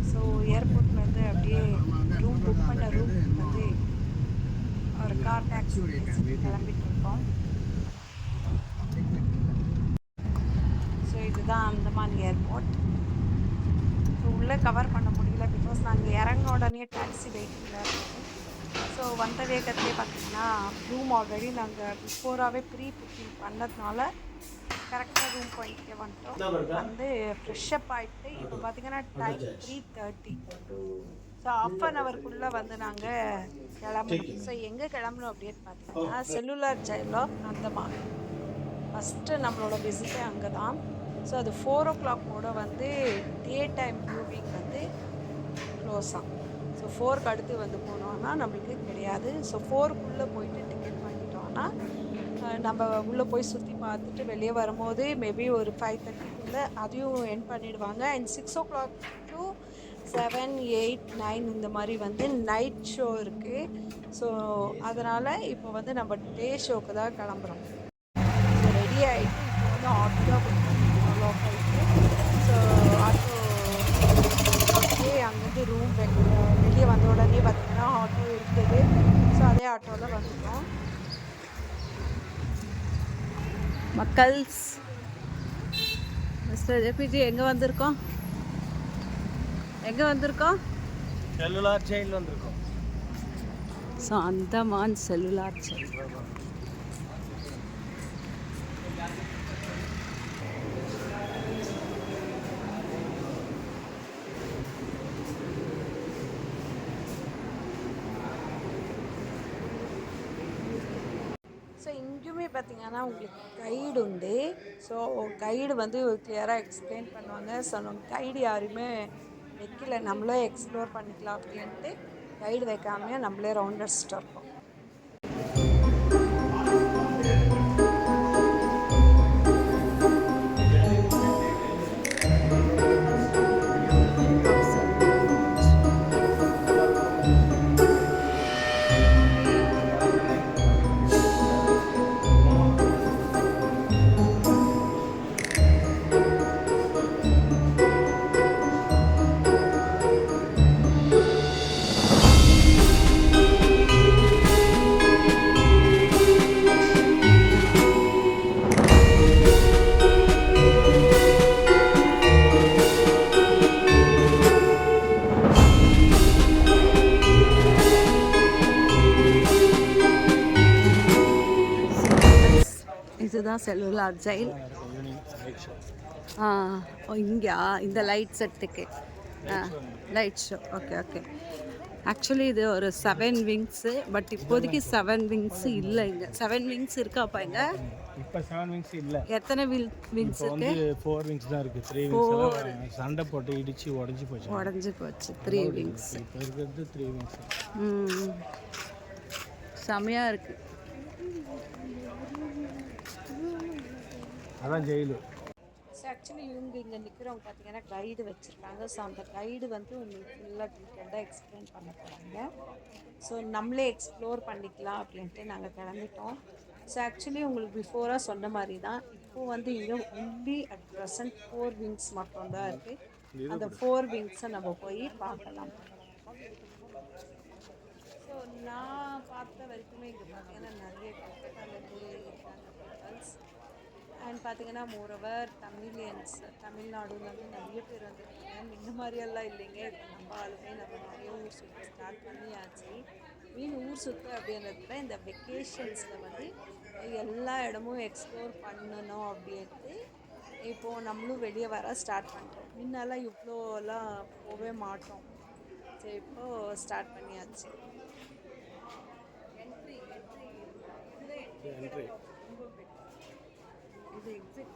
So ஏர்போர்ட்லேருந்து அப்படியே room book பண்ண room வந்து ஒரு கார் டாக்ஸி கிளம்பிட்டு இருக்கோம். ஸோ இதுதான் அந்தமான் ஏர்போர்ட். ஸோ உள்ளே கவர் பண்ண முடியல, பிகாஸ் நாங்கள் இறங்கின உடனே டாக்ஸி வெயிட்டிங்கில் இருந்தது. ஸோ வந்த வேகத்திலே பார்த்தீங்கன்னா ரூம் ஆல்ரெடி நாங்கள் பிஃபோராகவே ப்ரீ புக்கிங் பண்ணதுனால கரெக்டாக ரூம் பாயிண்ட்கே வந்துட்டோம். வந்து ஃப்ரெஷ்அப் ஆகிட்டு இப்போ பார்த்தீங்கன்னா டைம் 3:30. ஸோ ½ வந்து நாங்கள் கிளம்பணும். ஸோ எங்கே கிளம்பணும் அப்படின்னு பார்த்தீங்கன்னா cellular jail of Andaman. First நம்மளோட விசிட்டே அங்கே தான். ஸோ அது 4 o'clock வந்து டே டைம் வியூவிங் வந்து க்ளோஸ் ஆகும். ஸோ 4க்கு அடுத்து வந்து போனோன்னா நம்மளுக்கு கிடையாது. ஸோ 4க்குள்ளே போயிட்டு டிக்கெட் வாங்கிட்டோன்னா நம்ம உள்ளே போய் சுற்றி பார்த்துட்டு வெளியே வரும்போது மேபி ஒரு 5:30க்குள்ளே அதையும் எண்ட் பண்ணிவிடுவாங்க. அண்ட் 6 o'clock to 7, 8, 9 இந்த மாதிரி வந்து நைட் ஷோ இருக்குது. ஸோ அதனால் இப்போ வந்து நம்ம டே ஷோக்கு தான் கிளம்புறோம். ஸோ ரெடி ஆகிட்டு இப்போ வந்து ஆட்டோ தான் புக் பண்ணிக்கிறோம் லோக்கலுக்கு. ஸோ ஆட்டோ அங்கேருந்து ரூம் வெளியே வந்த உடனே பார்த்திங்கன்னா ஆட்டோ இருக்குது. ஸோ அதே ஆட்டோவில் வந்துட்டோம். மக்கள்ஸ் மிஸ்டர் ஜேபிஜி எங்கே வந்திருக்கோம்? செல்லுலார் ஜெயில் வந்திருக்கோம். So Andaman cellular jail. So இங்கேயுமே பார்த்திங்கன்னா உங்களுக்கு கைடு உண்டு. ஸோ கைடு வந்து கிளியராக எக்ஸ்பிளைன் பண்ணுவாங்க. ஸோ நம்ம கைடு யாருமே வைக்கல, நம்மளே எக்ஸ்ப்ளோர் பண்ணிக்கலாம் அப்படின்ட்டு கைடு வைக்காமையே நம்மளே ரவுண்ட் அடிச்சுட்டு இருக்கோம். இதுதான் செல்லுலார் ஜெயில். இங்கே இந்த லைட் செட்டுக்கு லைட் ஷோ. ஓகே. ஆக்சுவலி இது ஒரு 7 விங்ஸு. பட் இப்போதைக்கு 7 விங்ஸ் இல்லை. இங்கே 7 விங்ஸ் இருக்காப்பா? இங்கே இப்போ 7 விங்ஸ் இல்லை. எத்தனை விங்ஸ் இருக்கு? 4 விங்ஸ் தான் இருக்குது. 3 விங்ஸ் சண்டை போட்டு இடிச்சு உடஞ்சி போச்சு. 3 விங்ஸ் இப்போ இருக்கிறது. 3 விங்ஸ் செமையாக இருக்குது. அதான் ஜெயிலு. ஸோ ஆக்சுவலி இவங்க இங்கே நிற்கிறவங்க பார்த்தீங்கன்னா கைடு வச்சுருக்காங்க. ஸோ அந்த கைடு வந்து உங்களுக்கு ஃபுல்லாக டீட்டெயில்டாக எக்ஸ்பிளைன் பண்ண போகிறாங்க. ஸோ நம்மளே எக்ஸ்ப்ளோர் பண்ணிக்கலாம் அப்படின்ட்டு நாங்கள் கிளம்பிட்டோம். ஸோ ஆக்சுவலி உங்களுக்கு பிஃபோராக சொன்ன மாதிரி தான் இப்போது வந்து இங்கே ஒன்லி அட் ப்ரெசன்ட் 4 விங்ஸ் மட்டும்தான் இருக்குது. அந்த 4 விங்ஸை நம்ம போய் பார்க்கலாம். ஸோ நான் பார்த்த வரைக்குமே இங்கே பார்த்தீங்கன்னா நிறைய கல்கட்டாலேருந்து இருக்காங்க பீப்பிள்ஸ். அண்ட் பார்த்திங்கன்னா மோரோவர் தமிழ்நாடுலேருந்து நிறைய பேர் வந்துருக்காங்க. இந்த மாதிரியெல்லாம் இல்லைங்க. இப்போ நம்ம ஆளுமே நம்ம நிறைய ஊர் சுற்ற ஸ்டார்ட் பண்ணியாச்சு. ஊர் சுற்று அப்படின்றதுல இந்த வெக்கேஷன்ஸில் வந்து எல்லா இடமும் எக்ஸ்ப்ளோர் பண்ணணும் அப்படின்ட்டு இப்போது நம்மளும் வெளியே வர ஸ்டார்ட் பண்ணுறோம். முன்னெல்லாம் இவ்வளோலாம் போகவே மாட்டோம். சரி, இப்போது ஸ்டார்ட் பண்ணியாச்சு. என்ட்ரி இது எக்ஸிட்.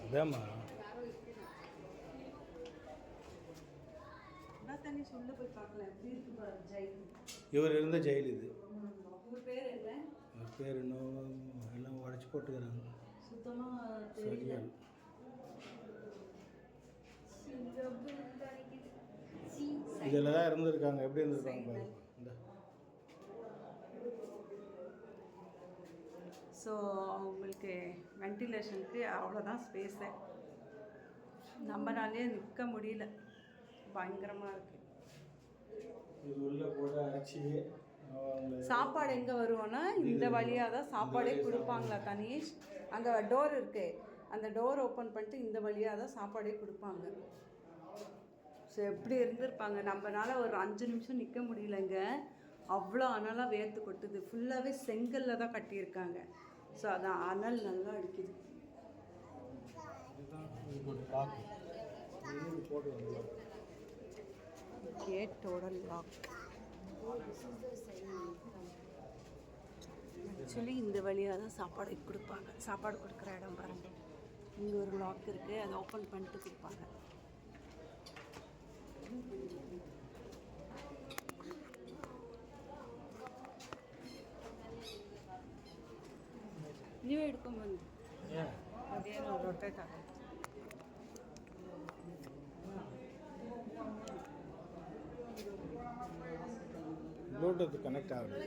அதாம்மா போய் பார்க்கலாம் எப்படி இருக்கு பாரு ஜெயில். இவர் இருந்த ஜெயில் இது. உங்கள் பேர் என்ன? அவர் பேர் இன்னும் எல்லாம் உடச்சி போட்டுக்கிறாங்க. சுத்தமாக தெரியல. இதில் தான் இருந்திருக்காங்க. எப்படி இருந்திருக்காங்க பாருங்க. ஸோ ஸோ அவங்களுக்கு வென்டிலேஷனுக்கு அவ்வளோதான் ஸ்பேஸு. நம்மளாலே நிற்க முடியல, பயங்கரமாக இருக்குது. இது உள்ள போட்டு அரைச்சி சாப்பாடு எங்கே வருவோன்னா இந்த வழியாக தான் சாப்பாடே கொடுப்பாங்களா தனீஷ். அங்கே டோர் இருக்குது, அந்த டோர் ஓப்பன் பண்ணிட்டு இந்த வழியாக தான் சாப்பாடே கொடுப்பாங்க. ஸோ எப்படி இருந்திருப்பாங்க. நம்மளால ஒரு 5 நிமிஷம் நிற்க முடியலங்க, அவ்வளோ அனலாக வேர்த்து கொட்டுது. ஃபுல்லாகவே செங்கல்ல தான் கட்டியிருக்காங்க. ஸோ அதான் அனல் நல்லா அடிக்குது. கேட்டோட லாக். ஆக்சுவலி இந்த வழியாக தான் சாப்பாடு கொடுப்பாங்க. சாப்பாடு கொடுக்குற இடம் பாருங்க, இங்கே ஒரு லாக் இருக்குது, அதை ஓப்பன் பண்ணிட்டு கொடுப்பாங்க. ನೀವೇ ಹಿಡ್ಕೊಂಡ್ಬಂದು ಅದೇನೋ ರೊಟೇಟ್ ಆಗುತ್ತೆ. ಬ್ಲೂಟೂತ್ ಕನೆಕ್ಟ್ ಆಗುತ್ತೆ.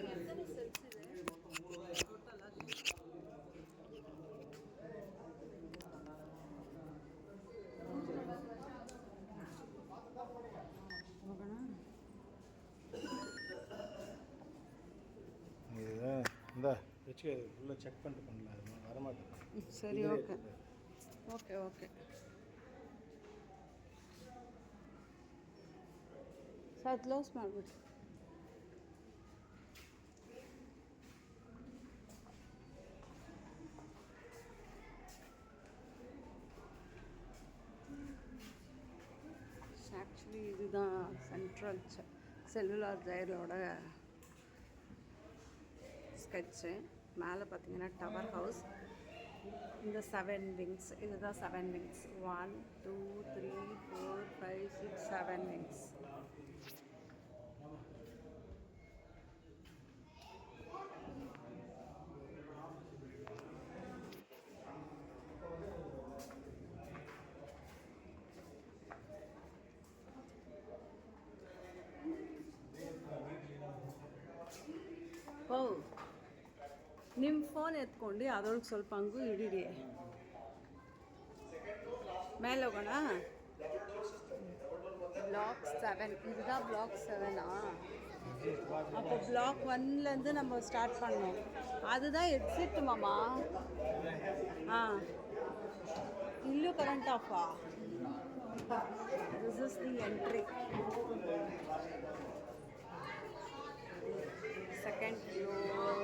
இந்த வச்சு உள்ள செக் பண்ணிட்டு பண்ணலாம், அது வரமாட்டேன். சரி, okay okay okay. Sir close ಮಾಡಿಬಿಡಿ. ஆக்சுவலி இதுதான் சென்ட்ரல் செல்லுலார் ஜெயலோட ஸ்கெட்சு. மேலே பார்த்தீங்கன்னா டவர் ஹவுஸ். இந்த 7 விங்ஸ், இதுதான் 7 விங்ஸ். 1 2 3 4 5 6 7 விங்ஸ். ಓ, ನಿಮ್ಮ ಫೋನ್ ಎತ್ಕೊಂಡು ಅದರೊಳಗೆ ಸ್ವಲ್ಪ ಹಂಗೂ ಹಿಡೀರಿ. ಮೇಲೆ ಹೋಗೋಣ. ಬ್ಲಾಕ್ 7, இதுதான் பிளாக் 7ஆ? அப்போ பிளாக் 1லேருந்து நம்ம ஸ்டார்ட் பண்ணோம். அதுதான் எக்ஸிட் மாமா. ಇಲ್ಲೂ ಕರೆಂಟ್ ಆಫಾ? This is the entry. Second floor.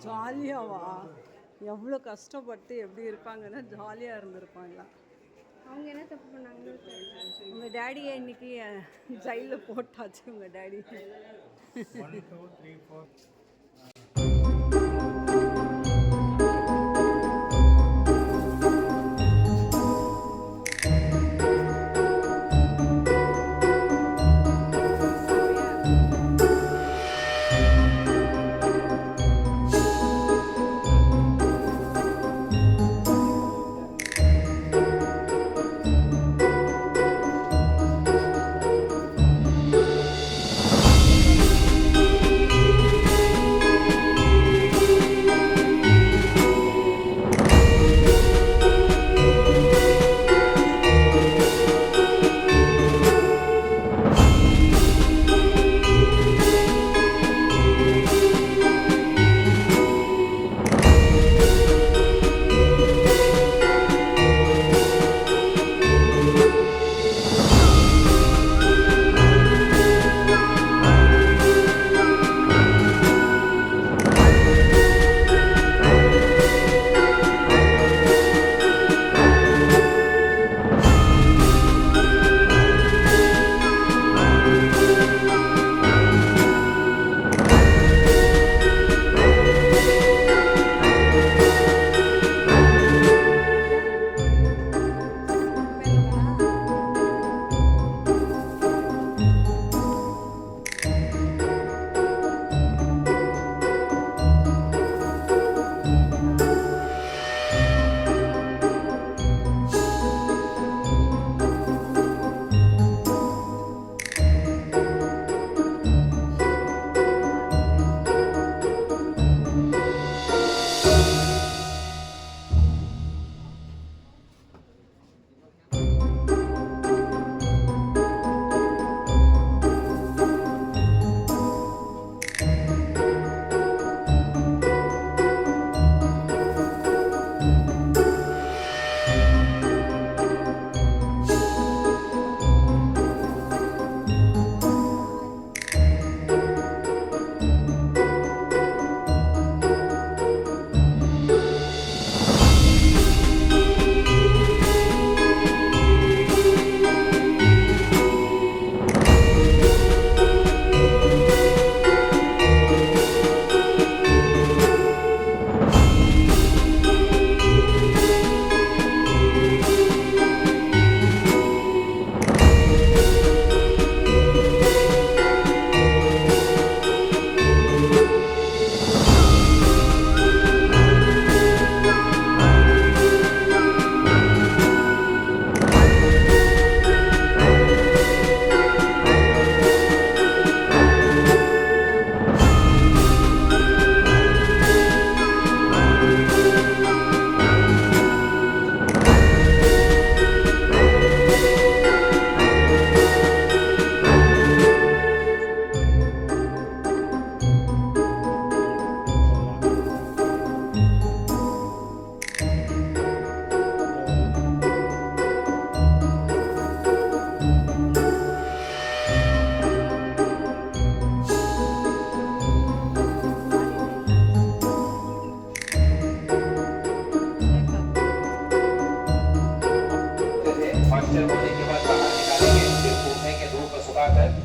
ஜாலியாவா? எவ்வளோ கஷ்டப்பட்டு எப்படி இருப்பாங்கன்னா ஜாலியாக இருந்திருப்பாங்களா? அவங்க என்ன தப்பு பண்ணாங்க? உங்கள் டேடியை இன்னைக்கு ஜெயிலில் போட்டாச்சு. உங்கள் டேடி 1 2 3 4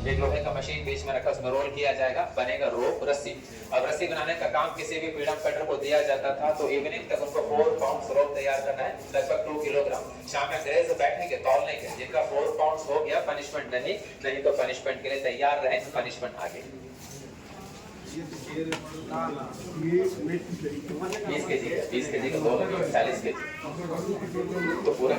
एक लोहे का मशीन बीच में रखा, उसमें रोल किया जाएगा, बनेगा रोप रस्सी। अब रस्सी बनाने का काम किसी भी फ्रीडम फाइटर को दिया जाता था तो इवनिंग तक उनको 4 पाउंड रोप तैयार करना है, लगभग 2 किलोग्राम। शाम में अंग्रेज बैठेंगे तौलने के, जिनका 4 पाउंड हो गया पनिशमेंट नहीं तो पनिशमेंट के लिए तैयार रहे, पनिशमेंट आगे। 20 केजी का 2 40 केजी तो पूरा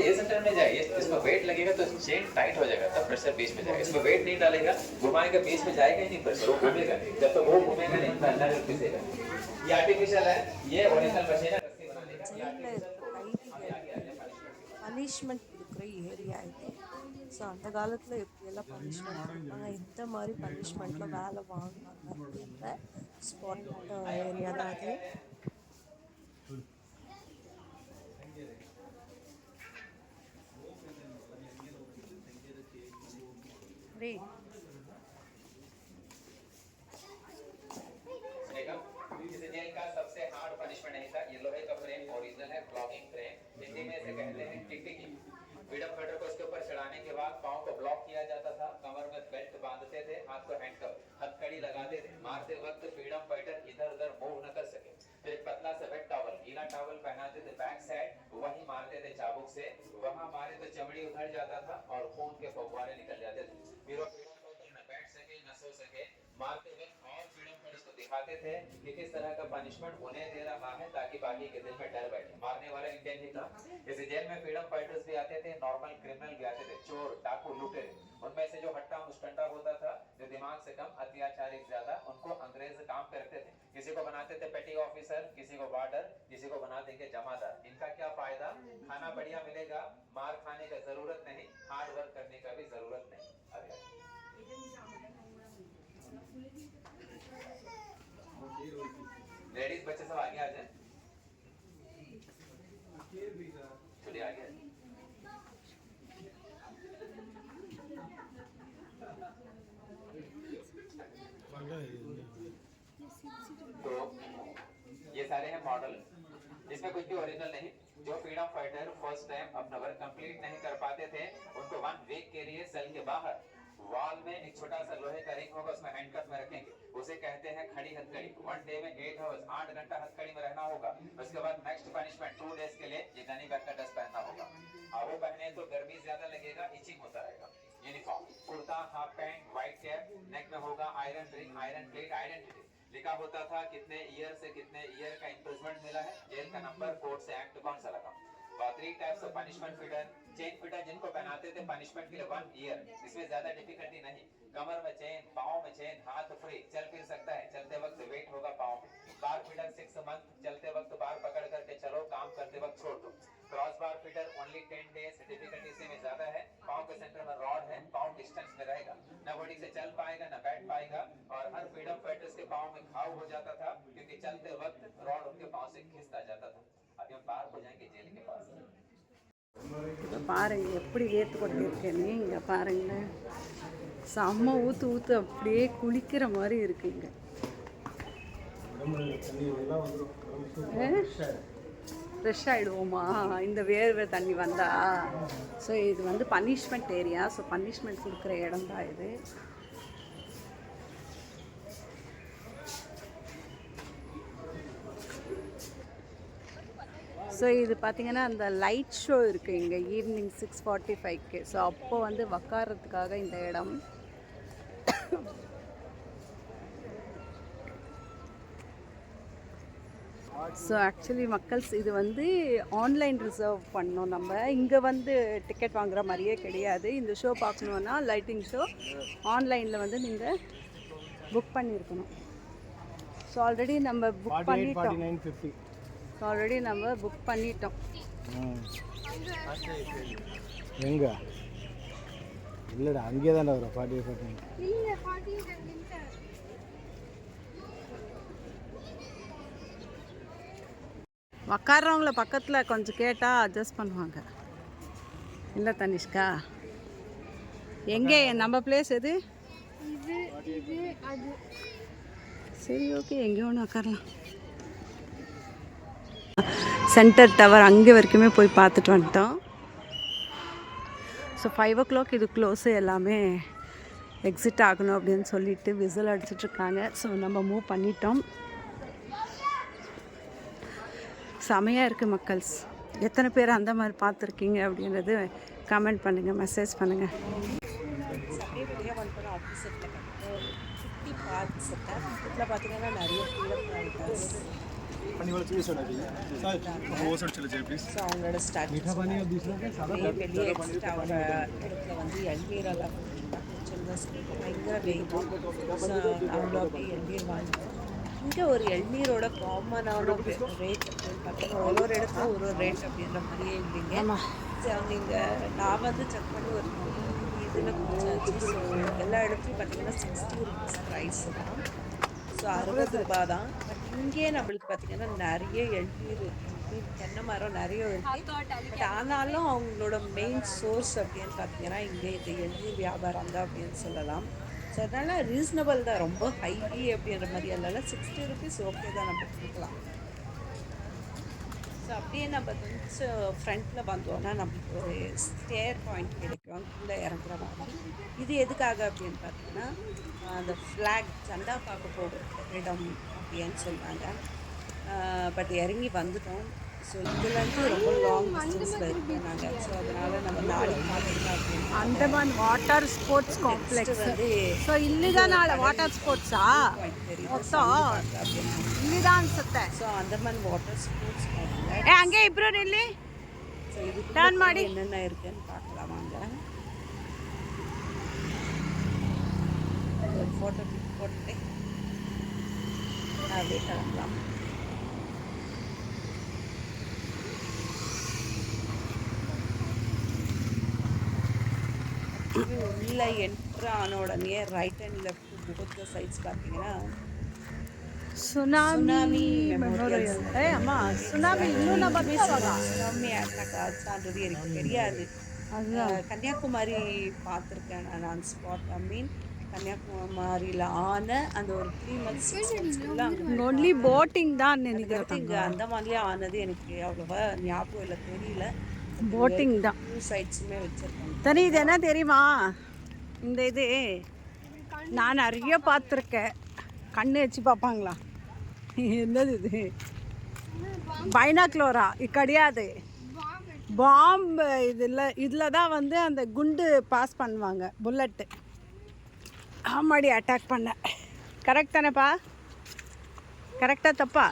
ये सेंटर में जाए, इसमें वेट लगेगा तो चेन टाइट हो जाएगा, तब प्रेशर बीच में जाएगा। इसमें वेट नहीं डालेगा, घुमाएगा, बीच में जाएगा ही नहीं प्रेशर, वो घूमेगा नहीं। जब तक वो घूमेगा नहीं तो अंदर पिसेगा। ये आर्टिफिशियल है, ये ओरिजिनल मशीन है रस्सी बनाने का। பனிஷ்மெண்ட் கொடுக்குற ஏரியா இது. ஸோ அந்த காலத்தில் எப்படியெல்லாம் பனிஷ்மெண்ட் கொடுப்பாங்க, எந்த மாதிரி பனிஷ்மெண்ட்டில் வேலை வாங்கினாங்க அப்படின்ற ஸ்பாட் ஏரியா தான் அது. इस जेल का सबसे हार्ड पनिशमेंट नहीं था, ये लोहे का फ्रेम ओरिजिनल है, ब्लॉकिंग फ्रेम, हिंदी में इसे कहते हैं टिकटिकी। फ्रीडम फाइटर को इसके ऊपर चढ़ाने के बाद पाँव को ब्लॉक किया जाता था, कमर में बेल्ट बांधते थे, हाथ को हैंडकफ हथकड़ी लगाते थे, मारते वक्त फ्रीडम फाइटर इधर उधर मूव न कर सके। फिर एक पतला सा वेट टॉवल, गीला टॉवल पहनाते थे बैक साइड, वही मारते थे चाबुक से, वहां मारे तो चमड़ी उधर जाता था और खून के फव्वारे निकल जाते थे। फिर न बैठ सके न सो सके, मारते वक्त और फ्रीडम फाइटर्स को दिखाते थे कि किस तरह का पनिशमेंट उन्हें दे रहा है, ताकि बाकी के दिल में डर बैठे। मारने वाला इंडियन ही था। इस जेल में फ्रीडम फाइटर्स भी आते थे, नॉर्मल क्रिमिनल भी आते थे, चोर डाकू लुटेरे। उनमें से जो हट्टा मुस्टंडा होता था, जो दिमाग से कम अत्याचारी ज्यादा, उनको अंग्रेज काम पे रखते थे। किसी को बनाते थे पेटी ऑफिसर, किसी को वार्डर, किसी को बना देंगे जमादार। इनका क्या फायदा, खाना बढ़िया मिलेगा, मार खाने का जरूरत नहीं, हार्ड वर्क करने का भी जरूरत नहीं। लेडीज बच्चे सब आगे आ जाए, चलिए आगे। तो ये सारे हैं मॉडल, इसमें कुछ भी ओरिजिनल नहीं। जो फ्रीडम फाइटर फर्स्ट टाइम अपना वर्क कंप्लीट नहीं कर पाते थे, उनको 1 वीक के लिए सेल के बाहर वॉल में एक छोटा सा लोहे का रिंग होगा, उसमें हैंडकफ में रखेंगे, उसे कहते हैं खड़ी हथकड़ी। 1 डे में 8 आवर्स 8 घंटा हथकड़ी में रहना होगा। उसके बाद नेक्स्ट पनिशमेंट 2 डेज के लिए ये गनी बैग का ड्रेस पहनना होगा। अब वो पहने तो गर्मी ज्यादा लगेगा, इचिंग होता रहेगा। Uniform, kurta, half pant, white cap, neck में होगा iron ring, iron plate, identity लिखा होता था, कितने ईयर से कितने ईयर का इंप्रूवमेंट मिला है, जेल का नंबर, कोर्ट से एक्ट कौन सा लगा। 3 types of punishment fitter. Chain fitter जिनको पहनाते थे पनिशमेंट के लिए 1 ईयर, इसमें ज्यादा डिफिकल्टी नहीं। कमर में चेन, पाँव में चेन, हाथ फ्री, चल फिर सकता है, चलते वक्त वेट होगा पाँव में। बार फिटर 6 मंथ, चलते वक्त बार पकड़ करके चलो, काम करते वक्त छोड़ दो। Cross bar fitter only 10 days, difficulty इसी में ज्यादा है। पाँव के सेंटर में रॉड है, पाँव डिस्टेंस में रहेगा, न बॉडी से चल पाएगा न बैठ पाएगा। और हर फ्रीडम फाइटर्स के पाँव में घाव हो जाता था, क्योंकि चलते वक्त रॉड उनके पाँव से खिसता जाता था। अभी हम बाहर हो जाएंगे जेल के पास। இப்போ பாருங்கள் எப்படி ஏற்று கொண்டிருக்கேன்னு. இங்கே பாருங்களேன், செம்ம ஊற்று ஊற்று அப்படியே குளிக்கிற மாதிரி இருக்குங்க. ஃப்ரெஷ் ஆகிடுவோமா இந்த வேர்வை தண்ணி வந்தால்? ஸோ இது வந்து பனிஷ்மெண்ட் ஏரியா. ஸோ பனிஷ்மெண்ட் கொடுக்குற இடம் தான் இது. ஸோ இது பார்த்திங்கன்னா அந்த லைட் ஷோ இருக்குது இங்கே ஈவினிங் 6:45க்கு. ஸோ அப்போ வந்து உக்காரத்துக்காக இந்த இடம். ஸோ ஆக்சுவலி மக்கள்ஸ் இது வந்து ஆன்லைன் ரிசர்வ் பண்ணோம். நம்ம இங்கே வந்து டிக்கெட் வாங்குகிற மாதிரியே கிடையாது. இந்த ஷோ பார்க்கணுன்னா லைட்டிங் ஷோ ஆன்லைனில் வந்து நீங்கள் புக் பண்ணியிருக்கணும். ஸோ ஆல்ரெடி நம்ம புக் பண்ணிட்டோம். ஆல்ரெடி நம்ம புக் பண்ணிட்டோம். எங்க இல்லைடா, அங்கேயே தான்டா வரும் 48. உக்காடுறவங்கள பக்கத்தில் கொஞ்சம் கேட்டால் அட்ஜஸ்ட் பண்ணுவாங்க. இல்லை தனிஷ்கா, எங்கே நம்ம பிளேஸ் எது? சரி ஓகே, எங்கே ஒன்று உக்காரலாம். சென்டர் டவர் அங்கே வரைக்குமே போய் பார்த்துட்டு வந்துட்டோம். ஸோ 5 o'clock இது க்ளோஸு, எல்லாமே எக்ஸிட் ஆகணும் அப்படின்னு சொல்லிட்டு விசில் அடிச்சிட்ருக்காங்க. ஸோ நம்ம மூவ் பண்ணிட்டோம். செமையாக இருக்குது மக்கள்ஸ். எத்தனை பேர் அந்த மாதிரி பார்த்துருக்கீங்க அப்படின்றது கமெண்ட் பண்ணுங்கள், மெசேஜ் பண்ணுங்கள். ஆப்போசிட்டில் குட்டி பார்க் செட்டப். இதில் பார்த்தீங்கன்னா நிறைய ஃப்ரீடம் ரைட்டர்ஸ். ஸோ அவங்களோட ஸ்டார்டிங் வெளியே எக்ஸிட் ஆகிற இடத்துல வந்து எல்நீரெல்லாம் பயங்கர வெயில். ஸோ நாங்களும் அப்படியே எல்நீர் வாங்கிட்டோம். இங்கே ஒரு எல்நீரோட காமனான ரேட் அப்படின்னு பார்த்தீங்கன்னா ஒரு ஒரு இடத்துல ஒரு ஒரு ரேட் அப்படின்ற மாதிரியே இல்லைங்க. ஸோ இங்கே நான் வந்து செக் பண்ணி ஒரு இதில் குடிச்சாச்சு. ஸோ எல்லா இடத்துலையும் பார்த்தீங்கன்னா 60 rupees ப்ரைஸ் தான். ஸோ 60 ரூபா தான். பட் இங்கே நம்மளுக்கு பார்த்தீங்கன்னா நிறைய எள்நீர் தென்னை மரம் நிறைய இருக்குது. பட் ஆனாலும் அவங்களோட மெயின் சோர்ஸ் அப்படின்னு பார்த்தீங்கன்னா இங்கே இந்த எள்நீர் வியாபாரம் தான் அப்படின்னு சொல்லலாம். ஸோ அதனால் ரீசனபிள் தான், ரொம்ப ஹை அப்படின்ற மாதிரி இல்லைல்ல. 60 rupees ஓகே தான், நம்ம கொடுக்கலாம். ஸோ அப்படியே நம்ம கொஞ்சம் ஃப்ரண்ட்டில் வந்தோன்னா நம்மளுக்கு ஒரு ஸ்டேர் பாயிண்ட் கிடைக்கும் கீழே இறங்குற மாதிரி. இது எதுக்காக அப்படின்னு பார்த்தீங்கன்னா அந்த ஃப்ளாக் சண்டா பார்க்க போகிற இடம் அப்படின்னு சொல்லுவாங்க. பட் இறங்கி வந்துட்டோம். ஸோ இதுலேருந்து ரொம்ப லாங் டிஸ்டன்ஸில் இருக்கோம் நாங்கள். ஸோ அதனால் நம்ம நாளைக்கு பார்த்துக்கலாம் அப்படின்னு. Andaman water sports complex. So ಇಲ್ಲಿದ ನಾಳೆ ವಾಟರ್ ಸ್ಪೋರ್ಟ್ಸಾ ಇಲ್ಲಿದ ಅನ್ಸುತ್ತೆ. So Andaman water sports complex. ಹಂಗೆ ಇಬ್ರು ಇಲ್ಲಿ ஸோ இது ಟರ್ನ್ ಮಾಡಿ என்னென்ன இருக்குன்னு பார்க்கலாம் வாங்க. ஒரு ஃபோட்டோ கிளிக் போட்டு அப்படியே கிளம்பலாம். உள்ள என்ட்ரு ஆன உடனே right and left both sides பார்த்தீங்கன்னா ಸುನಾಮಿ மெமோரியல். அம்மா சுனாமி இன்னும் நம்ம சுனாமி அட்டாக் ஆச்சான்றது எனக்கு தெரியாது. கன்னியாகுமரி பார்த்துருக்கேன் நான் ஸ்பாட். ஐ மீன் கன்னியாகுமரியில் ஆன அந்த ஒரு 3 months 6 months அங்கே ஒன்லி போட்டிங் தான் நினைக்கிறேன். இங்கே அந்த மாதிரியே ஆனது எனக்கு அவ்வளோவா ஞாபகம் இல்லை, தெரியல. போட்டிங் தான் 2 சைட்ஸுமே வச்சுருக்காங்க. தனி இது என்ன தெரியுமா, இந்த இது நான் நிறைய பார்த்துருக்கேன். கண்ணு வச்சு பார்ப்பாங்களா, என்னது இது பைனாக்ளோரா? இது கிடையாது, பாம்பு. இதில் தான் வந்து அந்த குண்டு பாஸ் பண்ணுவாங்க, புல்லட்டு. ஆமாடி அட்டாக் பண்ண. கரெக்ட் தானேப்பா? கரெக்டாக தப்பா?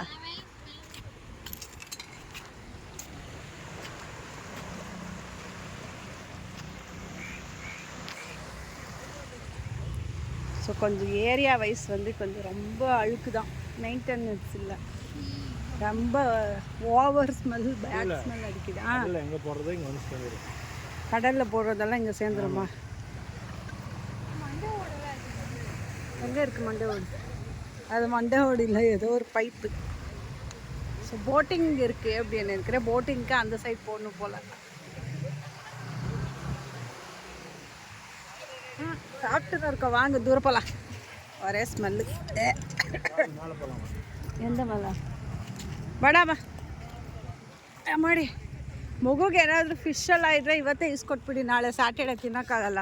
ஸோ கொஞ்சம் ஏரியா வைஸ் வந்து கொஞ்சம் ரொம்ப அழுக்கு தான், மெயின்டெனன்ஸ் இல்லை. ரொம்ப ஓவர் ஸ்மெல், பேட் ஸ்மெல் அடிக்குது. எங்கே போடுறதோ இங்கே வந்து சேர்ந்துடும். கடலில் போடுறதெல்லாம் இங்கே சேர்ந்துருமா? எங்கே இருக்குது மண்டை ஓடு? அது மண்டை ஓடு இல்லை, ஏதோ ஒரு பைப்பு. ஸோ போட்டிங் இருக்குது அப்படின்னு நினைக்கிறேன். போட்டிங்க்கு அந்த சைட் போடணும் போல். சாப்பிட்டு தான் இருக்கோம், வாங்க தூரம் போகலாம். ஒரே ஸ்மெல்லு. ಎಂದ ಮಲ್ಲ ಬೇಡಮ್ಮ ಮಾಡಿ ಮಗುಗೆ ಏನಾದರೂ ಫಿಶ್ ಎಲ್ಲ ಇದ್ದರೆ ಇವತ್ತೇ ಇಸ್ಕೊಟ್ಬಿಡಿ, ನಾಳೆ ಸ್ಯಾಟರ್ಡೆ ತಿನ್ನೋಕ್ಕಾಗಲ್ಲ.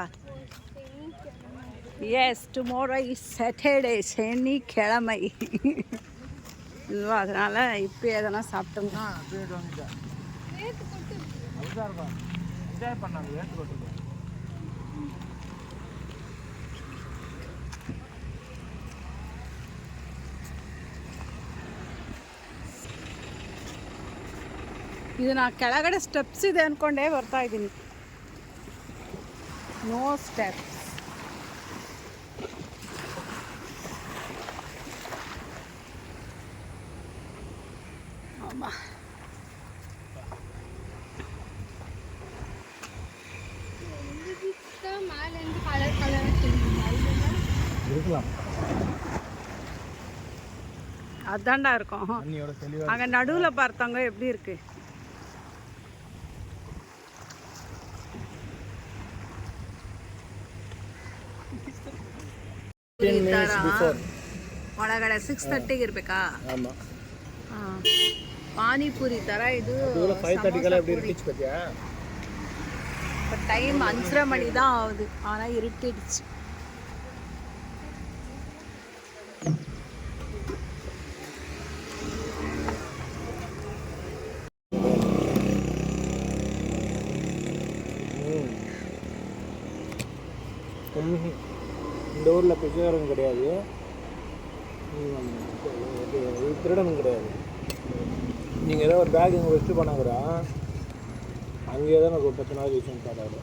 ಎಸ್ ಟುಮಾರೋ ಇಸ್ ಸ್ಯಾಟರ್ಡೆ, சனிக்கிழமை இல்லவா? அதனால் இப்போ எதனா சாப்பிட்டோம்னா ಇದು ನಾ ಕೆಳಗಡೆ ಸ್ಟೆಪ್ಸ್ ಇದೆ ಅಂದ್ಕೊಂಡೇ ಬರ್ತಾ ಇದ್ದೀನಿ. No steps. ஆமாம், அதான்டா இருக்கும். அங்கே நடுவில் பார்த்தாங்க எப்படி இருக்கு. ಒಳಗಡೆ 6:30ಗೆ ಇರಬೇಕಾ? ಪಾನಿಪುರಿ ಥರ ಇದು. 5:30 இப்போ டைம் 5:30 மணி தான் ஆகுது, ஆனால் இருட்டிடுச்சு. இந்த ஊரில் பிச்சைக்காரங்க கிடையாது, திருடனும் கிடையாது. நீங்கள் ஏதோ ஒரு பேக் இங்கே வச்சுட்டு போனாங்கிறா, அங்கேயே தான் எனக்கு ஒரு 10 நாள் விஷயம் காட்டாது,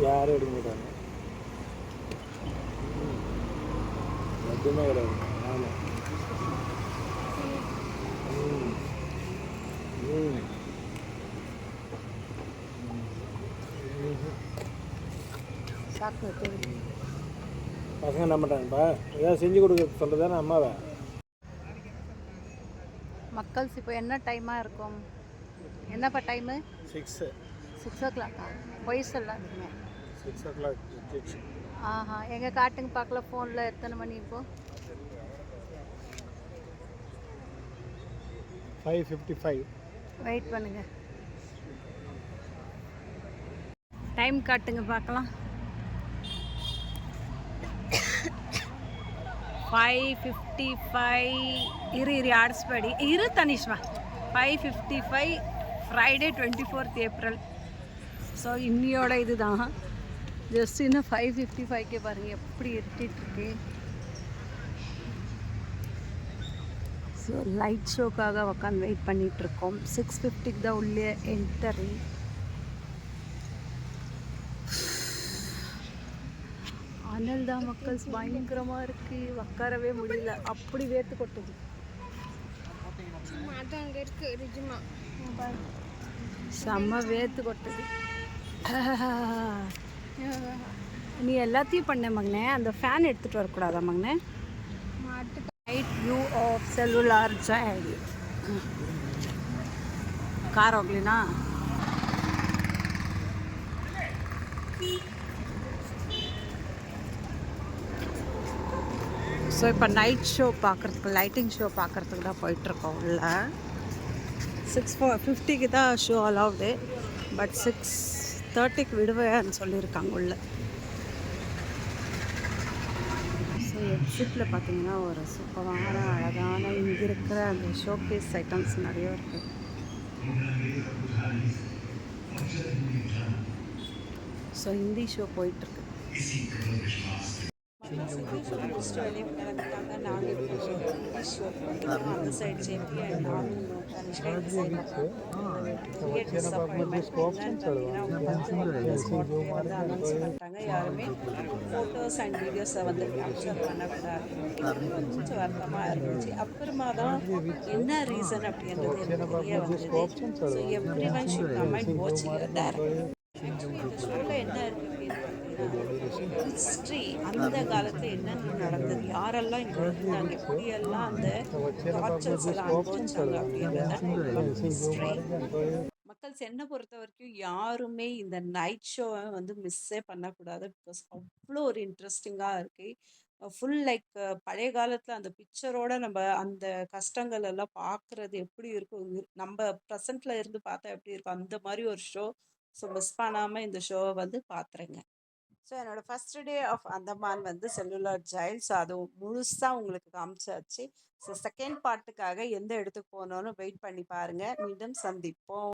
யாரும் எடுக்க மாட்டாங்க. எதுவுமே கிடையாது. ஆமாம். பசங்க என்ன பண்ணுறாங்கப்பா, ஏதாவது செஞ்சு கொடுக்க சொல்கிறதானே அம்மாவை. மக்கள்ஸ் இப்போ என்ன டைமாக இருக்கும்? என்னப்பா டைமு? 6 6 பொய் சொல்லாதீங்க. 6 ஆஹா, எங்கே காட்டுங்க பார்க்கல ஃபோனில் எத்தனை மணி இப்போ? 5:55. வெயிட் பண்ணுங்க, டைம் காட்டுங்க பார்க்கலாம். 5:55. இரு ஆட்ஸ்படி இரு தனிஷ்மா. 5:55 ஃப்ரைடே 24th ஏப்ரல். ஸோ இன்னியோட இது தான் ஜஸ்ட் இன்னும் 5:55க்கே பாருங்கள் எப்படி இருட்டிகிட்ருக்கு. ஸோ லைட் ஷோக்காக உட்காந்து வெயிட் பண்ணிகிட்ருக்கோம். 6:50க்கு தான் உள்ளே என்டரி. அனல் தான் மக்கள்ஸ் பயங்கரமாக இருக்குது, உட்காரவே முடியல, அப்படி வேர்த்து கொட்டுது. அது அங்கே இருக்கு ரிஜிமா. செம்ம வேர்த்து கொட்டுது. நீ எல்லாத்தையும் பண்ண மகனே, அந்த ஃபேன் எடுத்துகிட்டு வரக்கூடாதா மகனே? Night view of cellular jail. Car ಹೋಗ್ಲಿನಾ? ஸோ இப்போ நைட் ஷோ பார்க்குறதுக்கு, லைட்டிங் ஷோ பார்க்குறதுக்கு தான் போயிட்டுருக்கோம் உள்ள. 6:50க்கு தான் ஷோ அலவுடு, பட் 6:30க்கு விடுவேன்னு சொல்லியிருக்காங்க உள்ள. ஸோ எக்ஸிட்டில் பார்த்தீங்கன்னா ஒரு சூப்பரான அழகான இங்கே இருக்கிற அந்த ஷோகேஸ் ஐட்டம்ஸ் நிறைய இருக்குது. ஸோ ஹிந்தி ஷோ போயிட்டுருக்கு. வெளியே கிளம்பிட்டாங்க. நாங்கள் அந்த சைடு ஜேபி அண்ட் நானும் தனிஷ்கா இந்த சைடு வந்து அனௌன்ஸ் பண்ணிட்டாங்க. யாருமே ஃபோட்டோஸ் அண்ட் வீடியோஸை வந்து கேப்சர் பண்ணக்கூடாது. கொஞ்சம் வருத்தமாக இருந்துச்சு. அப்புறமா தான் என்ன ரீசன் அப்படின்றது எனக்கு தெரிய வந்தது. So every one should come and watch there. Actually இந்த ஷோவில் என்ன இருக்குது அப்படின்னு ஹிஸ்ட்ரி, அந்த காலத்தில் என்னென்ன நடந்தது, யாரெல்லாம் இங்கே இருந்தாங்க, எப்படியெல்லாம் அந்த டார்ச்சர்ஸ் எல்லாம் அனுபவிச்சாங்க அப்படின்றத ஹிஸ்ட்ரி. மக்கள்ஸ் என்னை பொறுத்த வரைக்கும் யாருமே இந்த நைட் ஷோவை வந்து மிஸ்ஸே பண்ணக்கூடாது. பிகாஸ் அவ்வளோ ஒரு இன்ட்ரெஸ்டிங்காக இருக்குது. ஃபுல் லைக் பழைய காலத்தில் அந்த பிக்சரோட நம்ம அந்த கஷ்டங்கள் எல்லாம் பார்க்குறது எப்படி இருக்கும், நம்ம ப்ரெசண்ட்டில் இருந்து பார்த்தா எப்படி இருக்கும், அந்த மாதிரி ஒரு ஷோ. ஸோ மிஸ் பண்ணாமல் இந்த ஷோவை வந்து பார்த்துருங்க. ஸோ என்னோடய ஃபஸ்ட் டே ஆஃப் அந்தமான் வந்து செல்லுலார் ஜெயில். ஸோ அது முழுசாக உங்களுக்கு காமிச்சாச்சு. ஸோ செகண்ட் பார்ட்டுக்காக எந்த இடத்துக்கு போகணுன்னு வெயிட் பண்ணி பாருங்கள். மீண்டும் சந்திப்போம்.